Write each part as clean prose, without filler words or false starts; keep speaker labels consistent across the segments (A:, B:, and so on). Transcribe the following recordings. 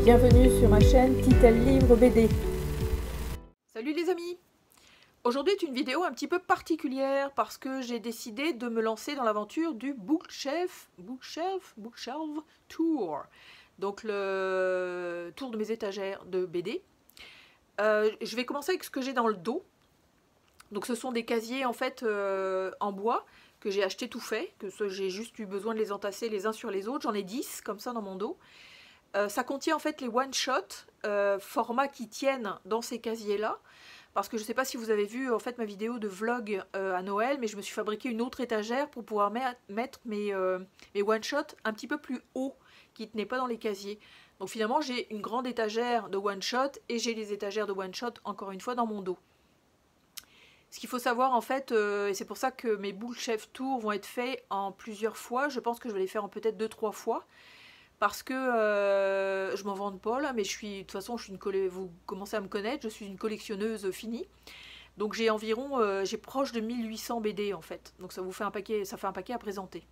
A: Bienvenue sur ma chaîne Titel Livre BD.
B: Salut les amis! Aujourd'hui est une vidéo un petit peu particulière parce que j'ai décidé de me lancer dans l'aventure du Bookshelf Tour. Donc le tour de mes étagères de BD. Je vais commencer avec ce que j'ai dans le dos. Donc ce sont des casiers en fait en bois que j'ai acheté tout fait, que j'ai juste eu besoin de les entasser les uns sur les autres. J'en ai 10 comme ça dans mon dos. Ça contient en fait les one-shot, formats qui tiennent dans ces casiers-là. Parce que je ne sais pas si vous avez vu en fait ma vidéo de vlog à Noël, mais je me suis fabriqué une autre étagère pour pouvoir mettre mes one-shot un petit peu plus haut, qui ne tenaient pas dans les casiers. Donc finalement j'ai une grande étagère de one-shot et j'ai les étagères de one-shot encore une fois dans mon dos. Ce qu'il faut savoir en fait, et c'est pour ça que mes Bookshelf Tour vont être faits en plusieurs fois, je pense que je vais les faire en peut-être 2-3 fois. Parce que je m'en vante pas là, mais de toute façon, vous commencez à me connaître, je suis une collectionneuse finie. Donc j'ai environ, j'ai proche de 1800 BD en fait. Donc ça fait un paquet à présenter.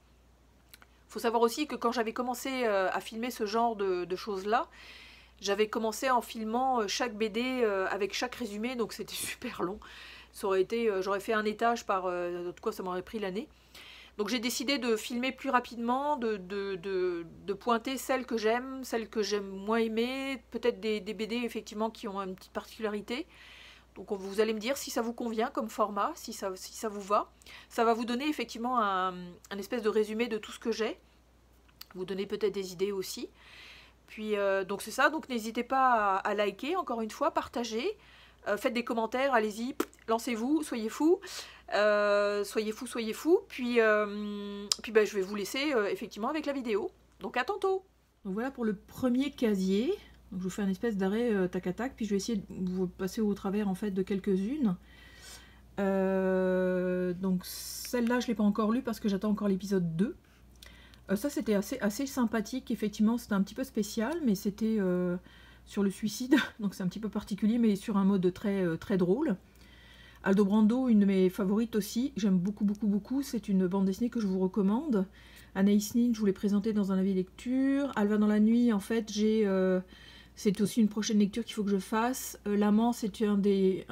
B: Il faut savoir aussi que quand j'avais commencé à filmer ce genre de choses-là, j'avais commencé en filmant chaque BD avec chaque résumé, donc c'était super long. Ça aurait été, j'aurais fait un étage par, de quoi ça m'aurait pris l'année. Donc j'ai décidé de filmer plus rapidement, de pointer celles que j'aime moins aimées, peut-être des BD effectivement qui ont une petite particularité. Donc vous allez me dire si ça vous convient comme format, si ça vous va. Ça va vous donner effectivement un espèce de résumé de tout ce que j'ai. Vous donner peut-être des idées aussi. Puis donc c'est ça, donc n'hésitez pas à liker, encore une fois, partager. Faites des commentaires, allez-y, lancez-vous, soyez fous. Soyez fous. Puis je vais vous laisser effectivement avec la vidéo. Donc à tantôt. Donc voilà pour le premier casier. Donc je vous fais un espèce d'arrêt tac à tac. Puis je vais essayer de vous passer au travers en fait de quelques-unes. Donc celle-là je ne l'ai pas encore lue parce que j'attends encore l'épisode 2. Ça c'était assez sympathique. Effectivement c'était un petit peu spécial. Mais c'était sur le suicide. Donc c'est un petit peu particulier mais sur un mode très drôle. Aldo Brando, une de mes favorites aussi, j'aime beaucoup, c'est une bande dessinée que je vous recommande. Anaïs Nin, je vous l'ai présentée dans un avis lecture. Alva dans la nuit, en fait, c'est aussi une prochaine lecture qu'il faut que je fasse. L'amant, c'est une des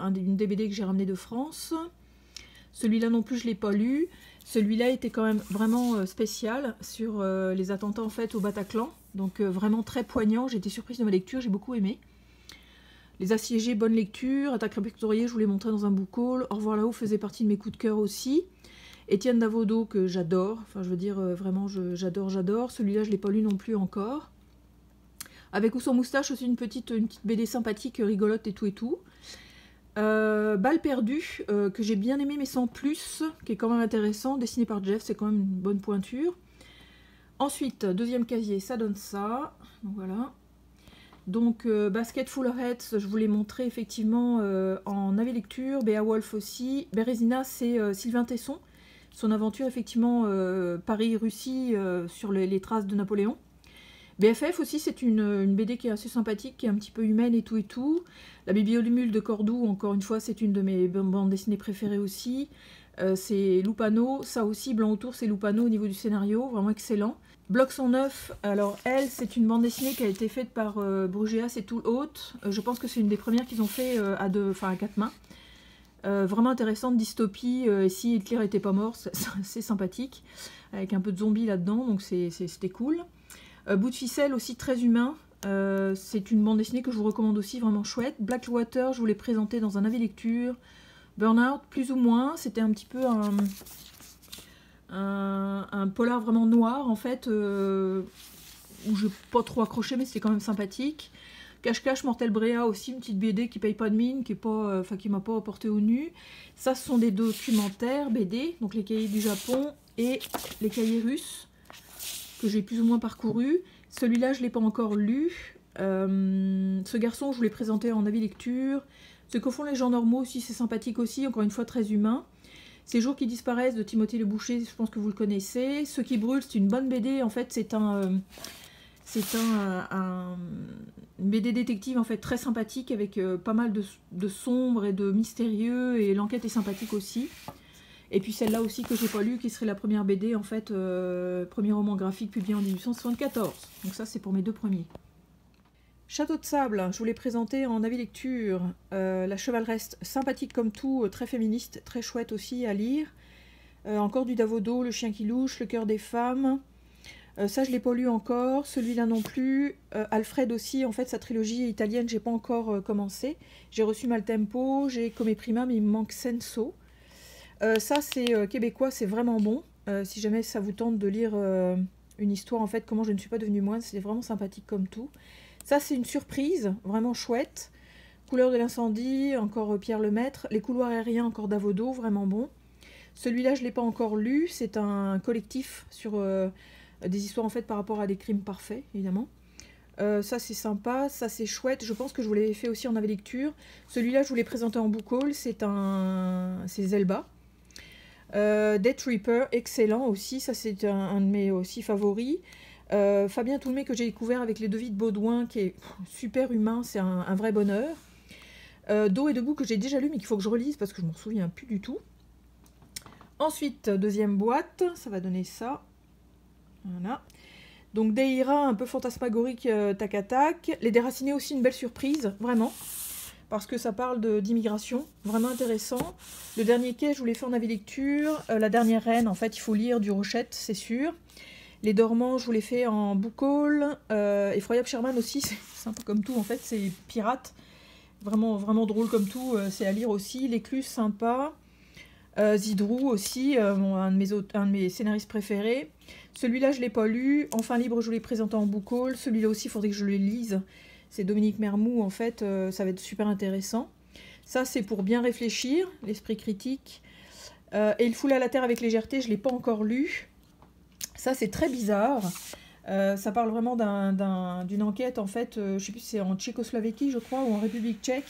B: BD que j'ai ramené de France. Celui-là non plus, je ne l'ai pas lu. Celui-là était quand même vraiment spécial sur les attentats en fait au Bataclan. Donc vraiment très poignant, j'ai été surprise de ma lecture, j'ai beaucoup aimé. Les assiégés, bonne lecture. Attaque répertoriée, je vous l'ai montré dans un book haul. Au revoir là-haut faisait partie de mes coups de cœur aussi. Étienne Davodo, que j'adore. Enfin, je veux dire, vraiment, j'adore. Celui-là, je ne l'ai pas lu non plus encore. Avec ou sans moustache, aussi une petite BD sympathique, rigolote et tout. Balle perdue, que j'ai bien aimé, mais sans plus, qui est quand même intéressant. Dessiné par Jeff, c'est quand même une bonne pointure. Ensuite, deuxième casier, ça donne ça. Donc voilà. Donc Basket Full of Heads, je vous l'ai montré effectivement en avis lecture. Beowulf aussi. Bérésina, c'est Sylvain Tesson. Son aventure effectivement Paris-Russie sur les traces de Napoléon. BFF aussi, c'est une BD qui est assez sympathique, qui est un petit peu humaine et tout. La Bibliomule de Cordoue, encore une fois, c'est une de mes bandes dessinées préférées aussi. C'est Lupano, ça aussi, Blanc autour, c'est Lupano au niveau du scénario, vraiment excellent. Bloc 109, alors elle, c'est une bande dessinée qui a été faite par Brugéas et Tout Haute. Je pense que c'est une des premières qu'ils ont fait à 4 mains. Vraiment intéressante, dystopie, si Hitler n'était pas mort, c'est sympathique, avec un peu de zombies là-dedans, donc c'était cool. Bout de ficelle aussi très humain, c'est une bande dessinée que je vous recommande aussi, vraiment chouette. Blackwater, je vous l'ai présenté dans un avis lecture. Burnout, plus ou moins, c'était un petit peu un polar vraiment noir en fait, où je n'ai pas trop accroché mais c'était quand même sympathique. Cache-cache, Mortel Bréa aussi, une petite BD qui paye pas de mine, qui m'a pas porté au nu. Ça ce sont des documentaires BD, donc les cahiers du Japon et les cahiers russes, que j'ai plus ou moins parcouru. Celui-là je ne l'ai pas encore lu. Ce garçon je vous l'ai présenté en avis lecture. Ce que font les gens normaux aussi, c'est sympathique aussi, encore une fois très humain. Ces jours qui disparaissent de Timothée Le Boucher, je pense que vous le connaissez. Ceux qui brûlent, c'est une bonne BD. En fait, c'est une BD détective en fait très sympathique avec pas mal de sombre et de mystérieux, et l'enquête est sympathique aussi. Et puis celle-là aussi que j'ai pas lue, qui serait la première BD en fait, premier roman graphique publié en 1874. Donc ça, c'est pour mes deux premiers. Château de sable, je vous l'ai présenté en avis lecture. La chevaleresque, sympathique comme tout, très féministe, très chouette aussi à lire. Encore du Davodo, Le chien qui louche, Le cœur des femmes. Ça, je ne l'ai pas lu encore. Celui-là non plus. Alfred aussi, en fait, sa trilogie italienne, j'ai pas encore commencé. J'ai reçu Maltempo, j'ai Come Prima, mais il me manque Senso. Ça, c'est québécois, c'est vraiment bon. Si jamais ça vous tente de lire une histoire, en fait, comment je ne suis pas devenue moine, c'est vraiment sympathique comme tout. Ça, c'est une surprise, vraiment chouette. Couleur de l'incendie, encore Pierre Lemaître. Les couloirs aériens, encore Davodo, vraiment bon. Celui-là, je ne l'ai pas encore lu. C'est un collectif sur des histoires en fait par rapport à des crimes parfaits, évidemment. Ça, c'est sympa, ça, c'est chouette. Je pense que je vous l'avais fait aussi en avis lecture. Celui-là, je vous l'ai présenté en book haul. C'est Zelba. Death Reaper, excellent aussi. Ça, c'est un de mes aussi favoris. Fabien Toulmé que j'ai découvert avec les devis de Baudouin, qui est super humain, c'est un vrai bonheur. Dos et debout que j'ai déjà lu mais qu'il faut que je relise parce que je m'en souviens plus du tout. Ensuite, deuxième boîte, ça va donner ça. Voilà. Donc Deira, un peu fantasmagorique, tac à tac. Les Déracinés aussi, une belle surprise, vraiment. Parce que ça parle d'immigration, vraiment intéressant. Le dernier quai, je vous l'ai fait en avis lecture. La dernière reine, en fait, il faut lire du Rochette, c'est sûr. Les Dormants, je vous l'ai fait en book haul. Effroyable Sherman aussi, c'est sympa comme tout en fait, c'est pirate. Vraiment, vraiment drôle comme tout, c'est à lire aussi. L'écluse, sympa. Zidrou aussi, un de mes scénaristes préférés. Celui-là, je ne l'ai pas lu. Enfin libre, je vous l'ai présenté en book haul. Celui-là aussi, il faudrait que je le lise. C'est Dominique Mermoux, en fait, ça va être super intéressant. Ça, c'est pour bien réfléchir, l'esprit critique. Et Il foule à la terre avec légèreté, je ne l'ai pas encore lu. Ça, c'est très bizarre. Ça parle vraiment d'une enquête, en fait, je ne sais plus si c'est en Tchécoslovaquie, je crois, ou en République tchèque,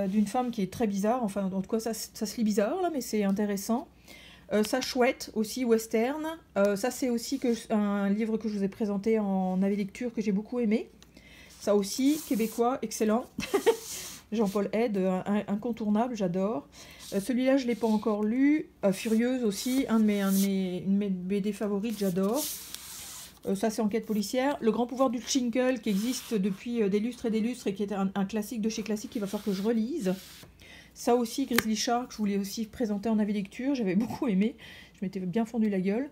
B: d'une femme qui est très bizarre. Enfin, en tout cas, ça se lit bizarre, là, mais c'est intéressant. Ça, chouette, aussi, western. Ça, c'est aussi un livre que je vous ai présenté en avis lecture, que j'ai beaucoup aimé. Ça aussi, québécois, excellent. Jean-Paul Aide, incontournable, j'adore. Celui-là, je ne l'ai pas encore lu. Furieuse aussi, une de mes BD favorites, j'adore. Ça, c'est Enquête policière. Le grand pouvoir du Tchinkle, qui existe depuis des lustres et des lustres, et qui est un classique de chez classique, qu'il va falloir que je relise. Ça aussi, Grizzly Shark, je vous l'ai aussi présenté en avis lecture, j'avais beaucoup aimé. Je m'étais bien fendu la gueule.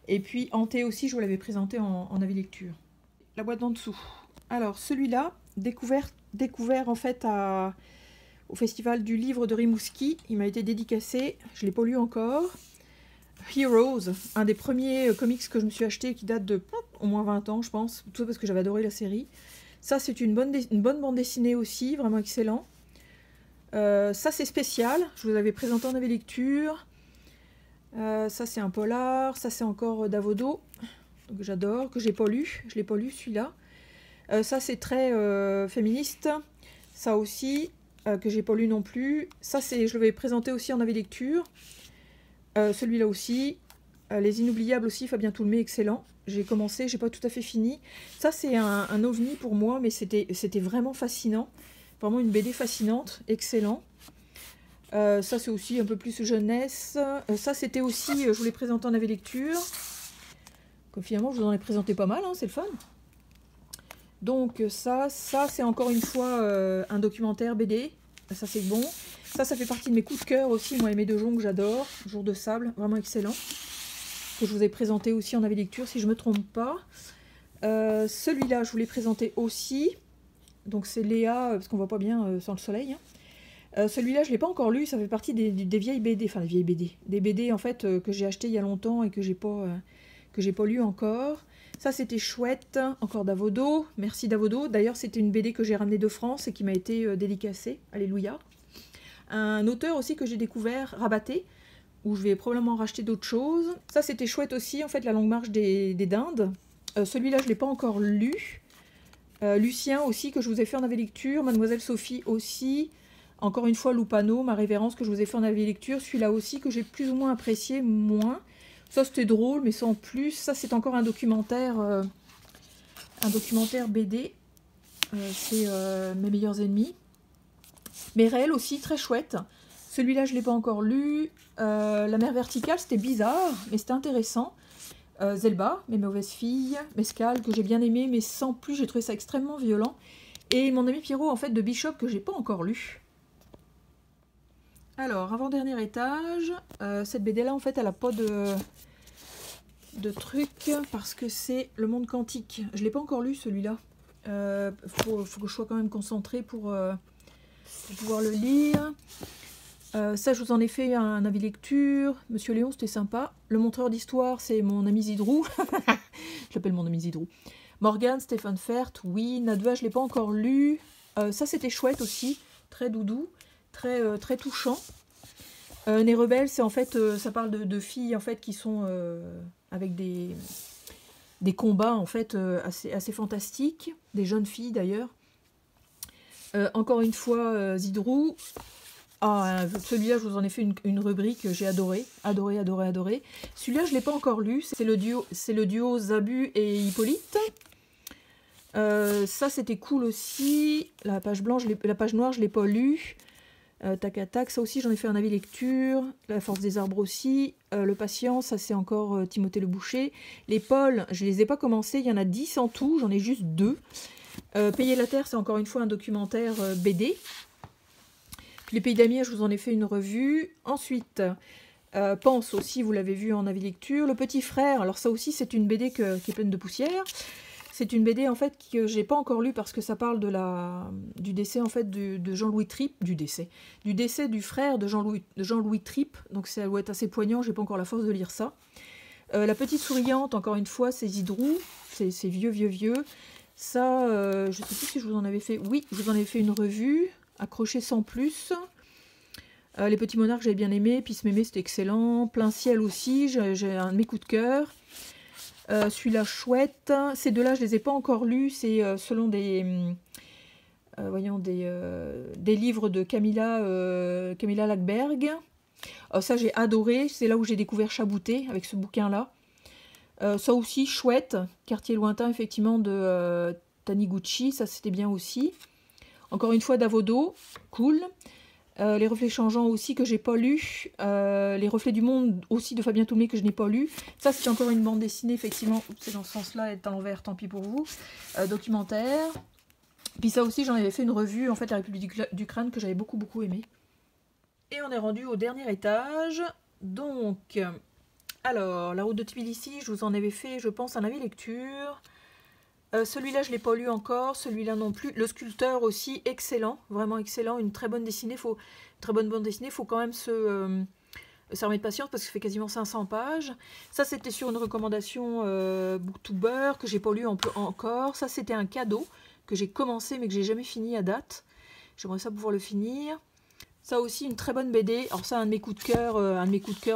B: Et puis, Hanté aussi, je vous l'avais présenté en avis lecture. La boîte d'en dessous. Alors, celui-là, découvert en fait au Festival du Livre de Rimouski. Il m'a été dédicacé, je ne l'ai pas lu encore. Heroes, un des premiers comics que je me suis acheté qui date de au moins 20 ans, je pense. Tout ça parce que j'avais adoré la série. Ça, c'est une bonne bande dessinée aussi, vraiment excellent. Ça, c'est spécial, je vous avais présenté en avis lecture. Ça, c'est un polar. Ça, c'est encore Davodo, que j'adore, que j'ai pas lu. Je ne l'ai pas lu, celui-là. Ça, c'est très féministe. Ça aussi, que j'ai pas lu non plus. Ça, je l'avais présenté aussi en avis lecture. Celui-là aussi. Les Inoubliables aussi, Fabien Toulmé, excellent. J'ai commencé, j'ai pas tout à fait fini. Ça, c'est un ovni pour moi, mais c'était vraiment fascinant. Vraiment une BD fascinante, excellent. Ça, c'est aussi un peu plus jeunesse. Ça, c'était aussi, je vous l'ai présenté en avis lecture. Comme finalement, je vous en ai présenté pas mal, hein, c'est le fun. Donc ça c'est encore une fois un documentaire BD, ça c'est bon. Ça fait partie de mes coups de cœur aussi, moi Aimé de Jong que j'adore, Jour de sable, vraiment excellent. Que je vous ai présenté aussi en avis lecture si je ne me trompe pas. Celui-là je vous l'ai présenté aussi, donc c'est Léa, parce qu'on voit pas bien sans le soleil. Hein. Celui-là je ne l'ai pas encore lu, ça fait partie des vieilles BD, enfin des vieilles BD. Des BD en fait que j'ai acheté il y a longtemps et que j'ai pas lu encore. Ça, c'était chouette. Encore Davodo. Merci Davodo. D'ailleurs, c'était une BD que j'ai ramenée de France et qui m'a été dédicacée. Alléluia. Un auteur aussi que j'ai découvert, Rabaté, où je vais probablement racheter d'autres choses. Ça, c'était chouette aussi, en fait, La longue marche des dindes. Celui-là, je ne l'ai pas encore lu. Lucien aussi, que je vous ai fait en avis lecture. Mademoiselle Sophie aussi. Encore une fois, Lupano, ma révérence, que je vous ai fait en avis lecture. Celui-là aussi, que j'ai plus ou moins apprécié, moins. Ça, c'était drôle, mais sans plus. Ça, c'est encore un documentaire BD. C'est Mes meilleurs ennemis. Mais réel aussi, très chouette. Celui-là, je ne l'ai pas encore lu. La mer verticale, c'était bizarre, mais c'était intéressant. Zelba, Mes mauvaises filles, Mescal, que j'ai bien aimé, mais sans plus, j'ai trouvé ça extrêmement violent. Et Mon ami Pierrot, en fait, de Bishop, que j'ai pas encore lu. Alors, avant-dernier étage, cette BD-là, en fait, elle a pas de trucs, parce que c'est Le Monde Quantique. Je l'ai pas encore lu, celui-là. Faut que je sois quand même concentrée pour pouvoir le lire. Ça, je vous en ai fait un avis lecture. Monsieur Léon, c'était sympa. Le montreur d'histoire, c'est mon ami Zidrou. Je l'appelle mon ami Zidrou. Morgane, Stéphane Fert, oui. Nadva, je ne l'ai pas encore lu. Ça, c'était chouette aussi. Très doudou, très touchant. Les rebelles, c'est en fait, ça parle de filles en fait qui sont avec des combats en fait assez fantastiques. Des jeunes filles d'ailleurs. Encore une fois, Zidrou. Ah, celui-là, je vous en ai fait une rubrique, j'ai adoré. Celui-là, je ne l'ai pas encore lu. C'est le duo Zabu et Hippolyte. Ça, c'était cool aussi. La page blanche, la page noire, je ne l'ai pas lu. Tac à tac, ça aussi, j'en ai fait un avis lecture. La force des arbres aussi. Le patient, ça, c'est encore Timothée le Boucher. Les Pauls, je ne les ai pas commencés. Il y en a 10 en tout, j'en ai juste 2. Payer la terre, c'est encore une fois un documentaire BD. Les Pays d'Amir, je vous en ai fait une revue. Ensuite, Pense aussi, vous l'avez vu en avis lecture. Le Petit Frère, alors ça aussi, c'est une BD qui est pleine de poussière. C'est une BD en fait que j'ai pas encore lue parce que ça parle du décès en fait de Jean-Louis Tripp, du décès du frère de Jean-Louis Tripp. Donc ça doit être assez poignant, j'ai pas encore la force de lire ça. La Petite Souriante, encore une fois, c'est Zidrou, c'est vieux. Ça, je sais plus si je vous en avais fait. Oui, je vous en avais fait une revue. Accroché sans plus. Les Petits Monarques, j'avais bien aimé. Pisse Mémé, c'était excellent. Plein Ciel aussi, j'ai un de mes coups de cœur. Celui-là, chouette. Ces deux-là, je ne les ai pas encore lus. C'est selon des livres de Camilla Lackberg. Ça, j'ai adoré. C'est là où j'ai découvert Chabouté, avec ce bouquin-là. Ça aussi, chouette. Quartier lointain, effectivement, de Taniguchi. Ça, c'était bien aussi. Encore une fois, Davodo, cool. Les reflets changeants aussi que j'ai pas lu. Les reflets du monde aussi de Fabien Toulmé que je n'ai pas lu. Ça, c'est encore une bande dessinée, effectivement. C'est dans ce sens-là, est à l'envers, tant pis pour vous. Documentaire. Puis ça aussi, j'en avais fait une revue, en fait, La République d'Ukraine, que j'avais beaucoup aimé. Et on est rendu au dernier étage. Donc, alors, La Route de Tbilissi, je vous en avais fait, je pense, un avis lecture. Celui-là, je ne l'ai pas lu encore, celui-là non plus. Le Sculpteur aussi, excellent, vraiment excellent, une très bonne dessinée. Très bonne bande dessinée, il faut quand même se remettre patience parce que ça fait quasiment 500 pages. Ça, c'était sur une recommandation Booktuber que j'ai pas lu encore. Ça, c'était un cadeau que j'ai commencé mais que j'ai jamais fini à date. J'aimerais ça pouvoir le finir. Ça aussi, une très bonne BD. Alors ça, un de mes coups de cœur,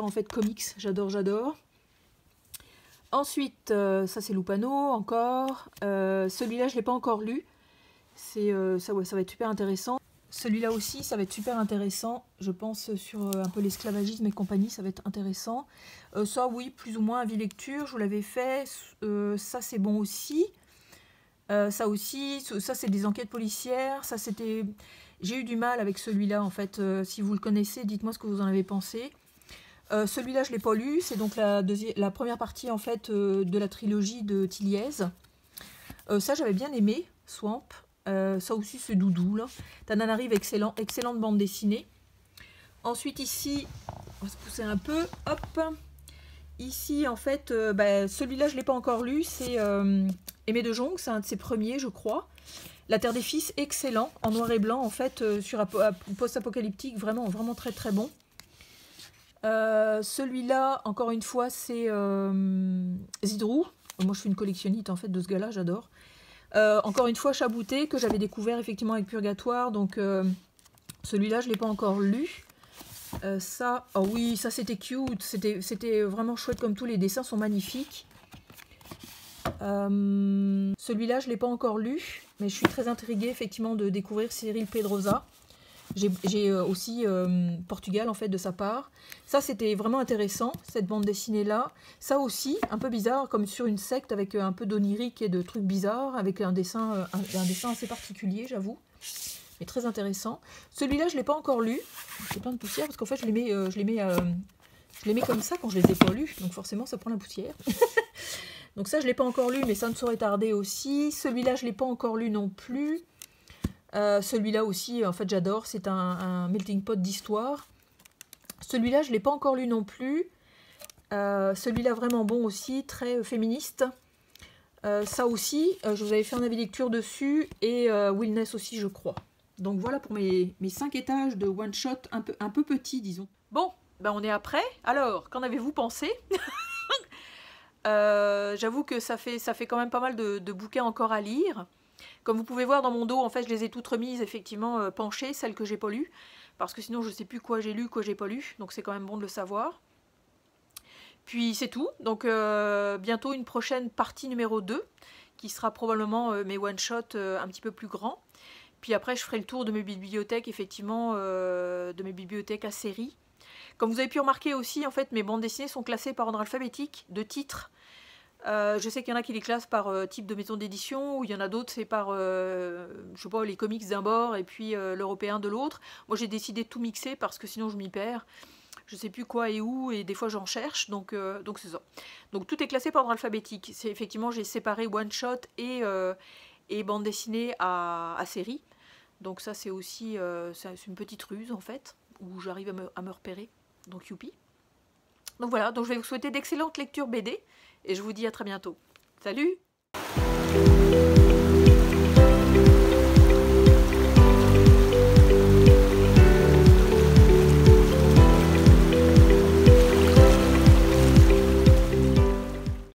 B: en fait, comics, j'adore. Ensuite, ça c'est Lupano encore. Celui-là, je ne l'ai pas encore lu. Ça va être super intéressant. Celui-là aussi, ça va être super intéressant. Je pense sur un peu l'esclavagisme et compagnie, ça va être intéressant. Ça, oui, plus ou moins avis lecture, je vous l'avais fait. Ça, c'est bon aussi. Ça aussi, ça c'est des enquêtes policières. Ça, c'était... J'ai eu du mal avec celui-là, en fait. Si vous le connaissez, dites-moi ce que vous en avez pensé. Celui-là, je ne l'ai pas lu. C'est donc la première partie, en fait, de la trilogie de Tilliez. Ça, j'avais bien aimé, Swamp. Ça aussi, c'est doudou, là. Tananarive, excellente bande dessinée. Ensuite, ici, on va se pousser un peu. Hop. Ici, en fait, celui-là, je ne l'ai pas encore lu. C'est Aimé de Jong, c'est un de ses premiers, je crois. La Terre des Fils, excellent, en noir et blanc, en fait, sur un post-apocalyptique, vraiment très bon. Celui-là, encore une fois, c'est Zidrou. Moi, je suis une collectionniste, en fait, de ce gars-là, j'adore. Encore une fois, Chabouté, que j'avais découvert, effectivement, avec Purgatoire. Donc, celui-là, je ne l'ai pas encore lu. Ça, oh oui, ça, c'était cute. C'était vraiment chouette, comme tous les dessins sont magnifiques. Celui-là, je ne l'ai pas encore lu. Mais je suis très intriguée, effectivement, de découvrir Cyril Pedrosa. J'ai aussi Portugal, en fait, de sa part. Ça, c'était vraiment intéressant, cette bande dessinée-là. Ça aussi, un peu bizarre, comme sur une secte, avec un peu d'onirique et de trucs bizarres, avec un dessin assez particulier, j'avoue. Mais très intéressant. Celui-là, je ne l'ai pas encore lu. J'ai plein de poussière, parce qu'en fait, je les mets comme ça quand je les ai pas lus. Donc forcément, ça prend la poussière. Donc ça, je ne l'ai pas encore lu, mais ça ne saurait tarder aussi. Celui-là, je ne l'ai pas encore lu non plus. Celui-là aussi, en fait, j'adore. C'est un melting pot d'histoire. Celui-là, je ne l'ai pas encore lu non plus. Celui-là, vraiment bon aussi, très féministe. Ça aussi, je vous avais fait un avis lecture dessus. Et Willness aussi, je crois. Donc voilà pour mes 5 étages de one-shot un peu petits, disons. Bon, ben on est après. Alors, qu'en avez-vous pensé? J'avoue que ça fait quand même pas mal de bouquins encore à lire. Comme vous pouvez voir dans mon dos, en fait, je les ai toutes remises, effectivement, penchées, celles que j'ai pas lues. Parce que sinon, je sais plus quoi j'ai lu, quoi j'ai pas lu. Donc c'est quand même bon de le savoir. Puis c'est tout. Donc bientôt une prochaine partie numéro 2, qui sera probablement mes one-shots un petit peu plus grands. Puis après, je ferai le tour de mes bibliothèques, effectivement, de mes bibliothèques à série. Comme vous avez pu remarquer aussi, en fait, mes bandes dessinées sont classées par ordre alphabétique de titres. Je sais qu'il y en a qui les classent par type de maison d'édition, ou il y en a d'autres, c'est par, je sais pas, les comics d'un bord et puis l'européen de l'autre. Moi, j'ai décidé de tout mixer parce que sinon je m'y perds. Je sais plus quoi et où, et des fois j'en cherche, donc c'est ça. Donc tout est classé par ordre alphabétique. C'est effectivement, j'ai séparé one shot et bande dessinée à série. Donc ça, c'est aussi c'est une petite ruse en fait, où j'arrive à me repérer. Donc youpi. Donc voilà, donc je vais vous souhaiter d'excellentes lectures BD et je vous dis à très bientôt. Salut!